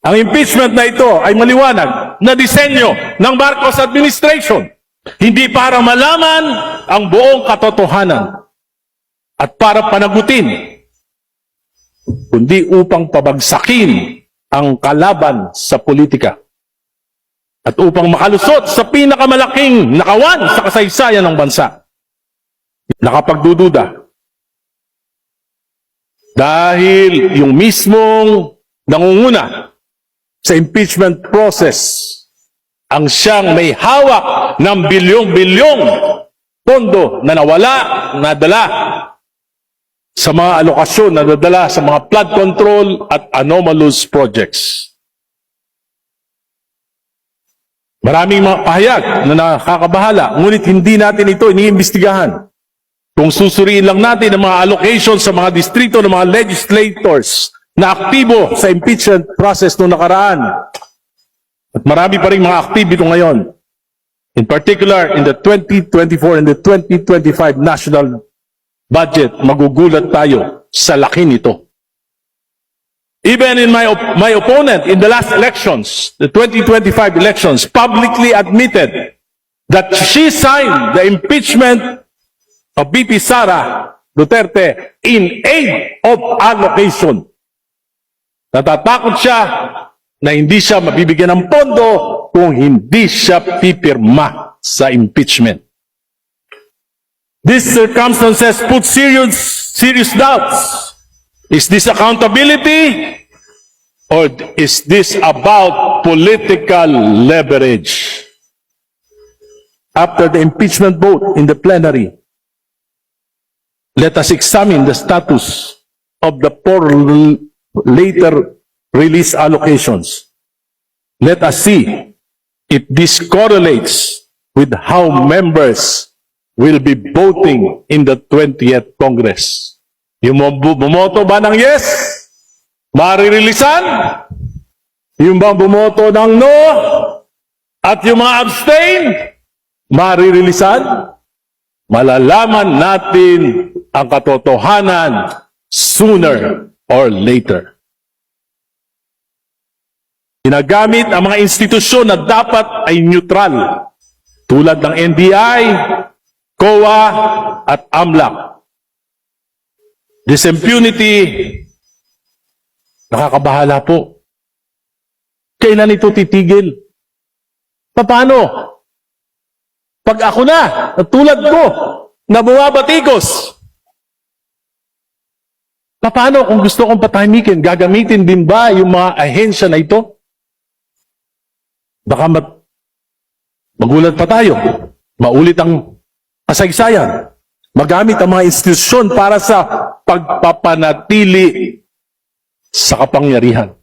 Ang impeachment na ito ay maliwanag na disenyo ng Marcos administration, hindi para malaman ang buong katotohanan at para panagutin, kundi upang pabagsakin ang kalaban sa politika at upang makalusot sa pinakamalaking nakawan sa kasaysayan ng bansa. Nakapagdududa. Dahil yung mismong nangunguna sa impeachment process ang siyang may hawak ng bilyong-bilyong pondo na nawala, nadala sa mga alokasyon, nadadala sa mga flood control at anomalous projects. Maraming mga pahayag na nakakabahala, ngunit hindi natin ito iniimbestigahan. Kung susuriin lang natin ang mga allocations sa mga distrito ng mga legislators na aktibo sa impeachment process noong nakaraan, at marami pa rin mga aktibo ngayon, in particular in the 2024 and the 2025 national budget, magugulat tayo sa laki nito. Even in my opponent in the last elections, the 2025 elections, publicly admitted that she signed the impeachment of VP Sara Duterte in aid of allocation. Natatakot siya na hindi siya mabibigyan ng pondo kung hindi siya pipirma sa impeachment. These circumstances put serious doubts. Is this accountability or is this about political leverage? After the impeachment vote in the plenary, let us examine the status of the four later release allocations. Let us see if this correlates with how members will be voting in the 20th Congress. Yung bumoto ba ng yes? Maririlisan? Yung bang bumoto ng no? At yung mga abstain? Maririlisan? Malalaman natin ang katotohanan sooner or later. Ginagamit ang mga institusyon na dapat ay neutral, tulad ng NBI, COA, at AMLAC. This impunity, nakakabahala po. Kailan ito titigil? Paano? Pag ako na, tulad ko, na bumabatikos, paano kung gusto kong patahimikin? Gagamitin din ba yung mga ahensya na ito? Baka magulat pa tayo. Maulit ang kasaysayan. Magamit ang mga institusyon para sa pagpapanatili sa kapangyarihan.